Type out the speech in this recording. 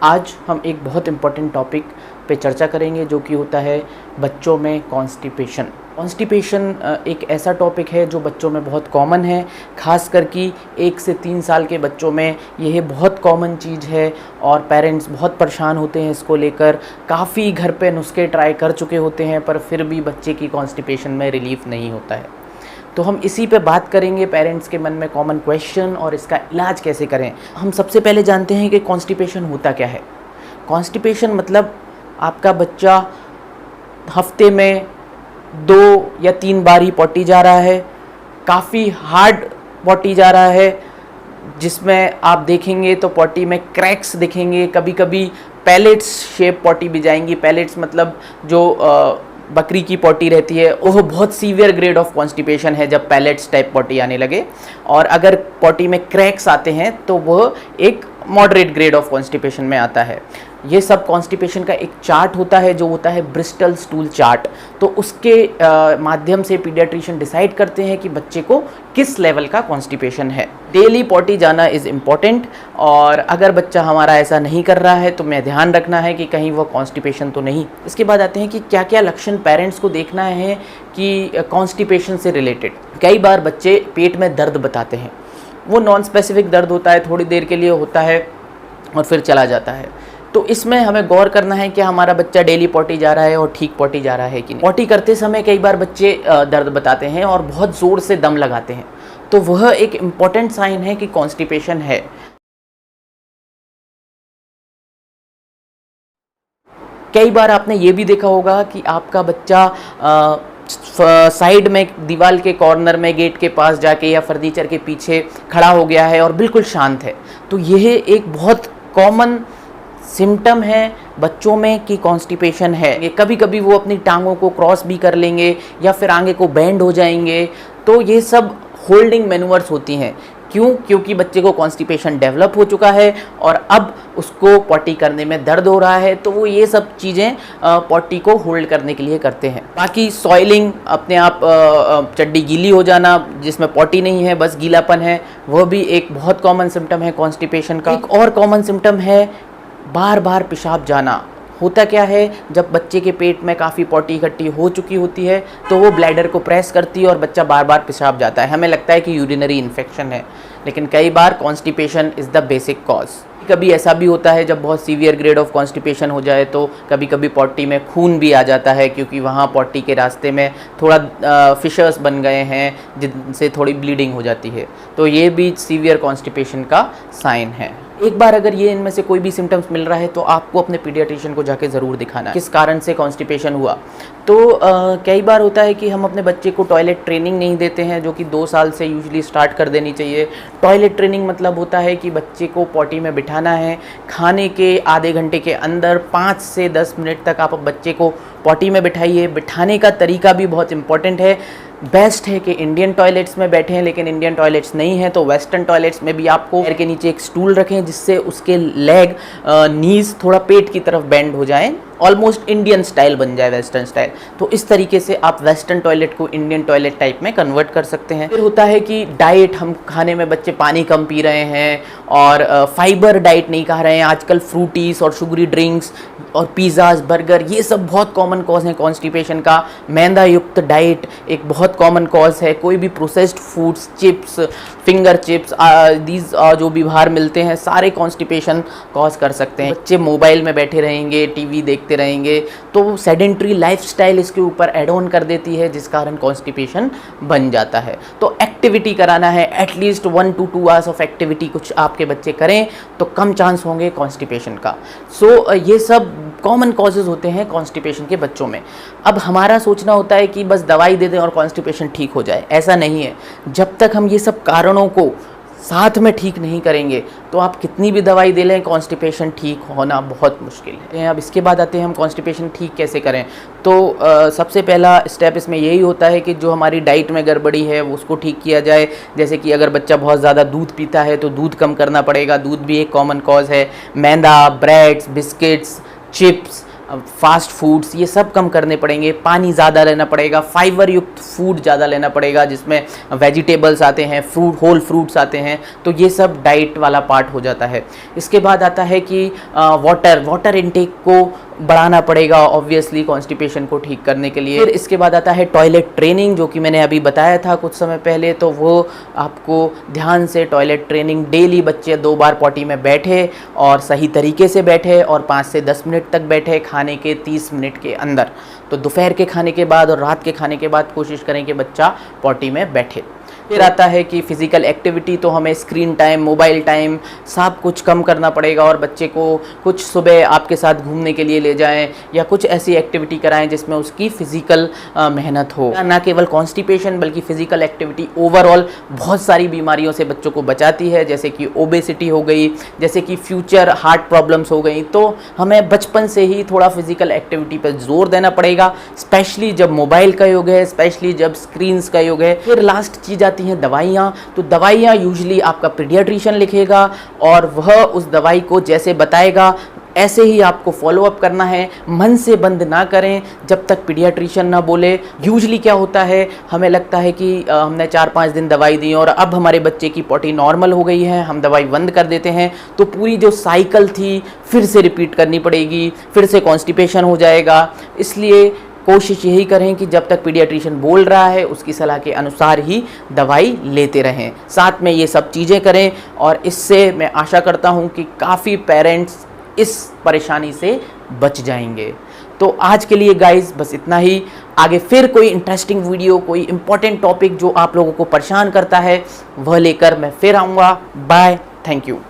आज हम एक बहुत इम्पॉर्टेंट टॉपिक पे चर्चा करेंगे जो कि होता है बच्चों में कॉन्स्टिपेशन। कॉन्स्टिपेशन एक ऐसा टॉपिक है जो बच्चों में बहुत कॉमन है, ख़ास करके 1 से 3 साल के बच्चों में यह बहुत कॉमन चीज़ है और पेरेंट्स बहुत परेशान होते हैं इसको लेकर। काफ़ी घर पे नुस्खे ट्राई कर चुके होते हैं पर फिर भी बच्चे की कॉन्स्टिपेशन में रिलीफ नहीं होता है। तो हम इसी पे बात करेंगे, पेरेंट्स के मन में कॉमन क्वेश्चन और इसका इलाज कैसे करें। हम सबसे पहले जानते हैं कि कॉन्स्टिपेशन होता क्या है। कॉन्स्टिपेशन मतलब आपका बच्चा हफ्ते में 2 या 3 बार ही पॉटी जा रहा है, काफ़ी हार्ड पॉटी जा रहा है, जिसमें आप देखेंगे तो पॉटी में क्रैक्स दिखेंगे, कभी कभी पैलेट्स शेप पॉटी भी जाएंगी। पैलेट्स मतलब जो बकरी की पॉटी रहती है, वो बहुत सीवियर ग्रेड ऑफ कॉन्स्टिपेशन है जब पैलेट्स टाइप पॉटी आने लगे। और अगर पॉटी में क्रैक्स आते हैं तो वह एक मॉडरेट ग्रेड ऑफ कॉन्स्टिपेशन में आता है। ये सब कॉन्स्टिपेशन का एक चार्ट होता है जो होता है ब्रिस्टल स्टूल चार्ट। तो उसके माध्यम से पीडियाट्रिशियन डिसाइड करते हैं कि बच्चे को किस लेवल का कॉन्स्टिपेशन है। डेली पॉटी जाना इज़ इम्पॉर्टेंट, और अगर बच्चा हमारा ऐसा नहीं कर रहा है तो मैं ध्यान रखना है कि कहीं वो कॉन्स्टिपेशन तो नहीं। इसके बाद आते हैं कि क्या क्या लक्षण पेरेंट्स को देखना है कि कॉन्स्टिपेशन से रिलेटेड। कई बार बच्चे पेट में दर्द बताते हैं, वो नॉन स्पेसिफिक दर्द होता है, थोड़ी देर के लिए होता है और फिर चला जाता है। तो इसमें हमें गौर करना है कि हमारा बच्चा डेली पॉटी जा रहा है और ठीक पॉटी जा रहा है कि नहीं। पॉटी करते समय कई बार बच्चे दर्द बताते हैं और बहुत ज़ोर से दम लगाते हैं, तो वह एक इम्पॉर्टेंट साइन है कि कॉन्स्टिपेशन है। कई बार आपने ये भी देखा होगा कि आपका बच्चा साइड में दीवार के कॉर्नर में गेट के पास जाके या फर्नीचर के पीछे खड़ा हो गया है और बिल्कुल शांत है। तो यह एक बहुत कॉमन सिम्टम है बच्चों में कि कॉन्स्टिपेशन है। ये कभी कभी वो अपनी टांगों को क्रॉस भी कर लेंगे या फिर आगे को बेंड हो जाएंगे। तो ये सब होल्डिंग मैनूवर्स होती हैं। क्यों? क्योंकि बच्चे को कॉन्स्टिपेशन डेवलप हो चुका है और अब उसको पॉटी करने में दर्द हो रहा है, तो वो ये सब चीज़ें पॉटी को होल्ड करने के लिए करते हैं। बाकी सॉइलिंग, अपने आप चड्डी गीली हो जाना जिसमें पॉटी नहीं है बस गीलापन है, वह भी एक बहुत कॉमन सिम्टम है कॉन्स्टिपेशन का। एक और कॉमन सिम्टम है बार बार पेशाब जाना। होता क्या है, जब बच्चे के पेट में काफ़ी पॉटी इकट्ठी हो चुकी होती है तो वो ब्लैडर को प्रेस करती है और बच्चा बार बार पेशाब जाता है। हमें लगता है कि यूरिनरी इन्फेक्शन है, लेकिन कई बार constipation is the basic cause. कभी ऐसा भी होता है जब बहुत सीवियर ग्रेड ऑफ कॉन्स्टिपेशन हो जाए तो कभी कभी पॉटी में खून भी आ जाता है, क्योंकि वहाँ पॉटी के रास्ते में थोड़ा फिशर्स बन गए हैं जिनसे थोड़ी ब्लीडिंग हो जाती है। तो ये भी सीवियर कॉन्स्टिपेशन का साइन है। एक बार अगर ये इनमें से कोई भी सिम्टम्स मिल रहा है तो आपको अपने पीडियाट्रिशियन को जाके ज़रूर दिखाना है किस कारण से कॉन्स्टिपेशन हुआ। तो कई बार होता है कि हम अपने बच्चे को टॉयलेट ट्रेनिंग नहीं देते हैं, जो कि 2 साल से यूजुअली स्टार्ट कर देनी चाहिए। टॉयलेट ट्रेनिंग मतलब होता है कि बच्चे को पॉटी में बिठाना है, खाने के आधे घंटे के अंदर 5 से 10 मिनट तक आप बच्चे को पॉटी में बिठाइए। बिठाने का तरीका भी बहुत इंपॉर्टेंट है। बेस्ट है कि इंडियन टॉयलेट्स में बैठें, लेकिन इंडियन टॉयलेट्स नहीं है तो वेस्टर्न टॉयलेट्स में भी आपको पैर के नीचे एक स्टूल रखें जिससे उसके लेग नीज थोड़ा पेट की तरफ बेंड हो जाएं, ऑलमोस्ट इंडियन स्टाइल बन जाए, वेस्टर्न स्टाइल। तो इस तरीके से आप वेस्टर्न टॉयलेट को इंडियन टॉयलेट टाइप में कन्वर्ट कर सकते हैं। फिर होता है कि डाइट, हम खाने में बच्चे पानी कम पी रहे हैं और फाइबर डाइट नहीं खा रहे हैं। आजकल फ्रूटीज और शुगरी ड्रिंक्स और पिज़्ज़ाज, बर्गर, ये सब बहुत कॉमन कॉज है कॉन्स्टिपेशन का। मैदा युक्त डाइट एक बहुत कॉमन कॉज है। कोई भी processed foods, chips, finger chips, these जो भी बाहर मिलते हैं, सारे कॉन्स्टिपेशन कॉज कर सकते हैं। बच्चे मोबाइल में बैठे रहेंगे, टीवी देखते रहेंगे, तो सेडेंट्री लाइफस्टाइल इसके ऊपर एड ऑन कर देती है, जिस कारण कॉन्स्टिपेशन बन जाता है। तो एक्टिविटी कराना है, at least 1 to 2 hours of activity कुछ आपके बच्चे करें तो कम चांस होंगे कॉन्स्टिपेशन का। सो ये सब कॉमन कॉजेज़ होते हैं कॉन्स्टिपेशन के बच्चों में। अब हमारा सोचना होता है कि बस दवाई दे दें और कॉन्स्टिपेशन ठीक हो जाए, ऐसा नहीं है। जब तक हम ये सब कारणों को साथ में ठीक नहीं करेंगे तो आप कितनी भी दवाई दे लें, कॉन्स्टिपेशन ठीक होना बहुत मुश्किल है। अब इसके बाद आते हैं हम कॉन्स्टिपेशन ठीक कैसे करें। तो सबसे पहला स्टेप इसमें यही होता है कि जो हमारी डाइट में गड़बड़ी है वो उसको ठीक किया जाए। जैसे कि अगर बच्चा बहुत ज़्यादा दूध पीता है तो दूध कम करना पड़ेगा, दूध भी एक कॉमन कॉज है। मैदा, breads, biscuits, chips, fast foods ये सब कम करने पड़ेंगे, पानी ज़्यादा लेना पड़ेगा, फाइबर युक्त फूड ज़्यादा लेना पड़ेगा जिसमें वेजिटेबल्स आते हैं, होल फ्रूट्स आते हैं, तो ये सब डाइट वाला पार्ट हो जाता है। इसके बाद आता है कि वाटर इनटेक को बढ़ाना पड़ेगा ऑब्वियसली कॉन्स्टिपेशन को ठीक करने के लिए। फिर इसके बाद आता है टॉयलेट ट्रेनिंग, जो कि मैंने अभी बताया था कुछ समय पहले, तो वो आपको ध्यान से टॉयलेट ट्रेनिंग डेली बच्चे 2 बार पॉटी में बैठे और सही तरीके से बैठे और 5 से 10 मिनट तक बैठे खाने के 30 मिनट के अंदर। तो दोपहर के खाने के बाद और रात के खाने के बाद कोशिश करें कि बच्चा पॉटी में बैठे। फिर आता है कि फ़िज़िकल एक्टिविटी, तो हमें स्क्रीन टाइम, मोबाइल टाइम सब कुछ कम करना पड़ेगा और बच्चे को कुछ सुबह आपके साथ घूमने के लिए ले जाएं या कुछ ऐसी एक्टिविटी कराएं जिसमें उसकी फ़िज़िकल मेहनत हो। ना केवल कॉन्स्टिपेशन बल्कि फ़िज़िकल एक्टिविटी ओवरऑल बहुत सारी बीमारियों से बच्चों को बचाती है, जैसे कि ओबेसिटी हो गई, जैसे कि फ्यूचर हार्ट प्रॉब्लम्स हो गई। तो हमें बचपन से ही थोड़ा फ़िज़िकल एक्टिविटी पर जोर देना पड़ेगा, स्पेशली जब मोबाइल का युग है, स्पेशली जब स्क्रीन्स का युग है। फिर लास्ट चीज़ आती हैं दवाइयाँ। तो दवाइयाँ यूजुअली आपका पीडियाट्रिशियन लिखेगा और वह उस दवाई को जैसे बताएगा ऐसे ही आपको फॉलो अप करना है। मन से बंद ना करें जब तक पीडियाट्रिशियन ना बोले। यूजुअली क्या होता है, हमें लगता है कि हमने 4-5 दिन दवाई दी और अब हमारे बच्चे की पॉटी नॉर्मल हो गई है, हम दवाई बंद कर देते हैं, तो पूरी जो साइकिल थी फिर से रिपीट करनी पड़ेगी, फिर से कॉन्स्टिपेशन हो जाएगा। इसलिए कोशिश यही करें कि जब तक पीडियाट्रिशियन बोल रहा है उसकी सलाह के अनुसार ही दवाई लेते रहें, साथ में ये सब चीज़ें करें। और इससे मैं आशा करता हूँ कि काफ़ी पेरेंट्स इस परेशानी से बच जाएंगे। तो आज के लिए गाइस बस इतना ही। आगे फिर कोई इंटरेस्टिंग वीडियो, कोई इंपॉर्टेंट टॉपिक जो आप लोगों को परेशान करता है वह लेकर मैं फिर आऊँगा। Bye, thank you.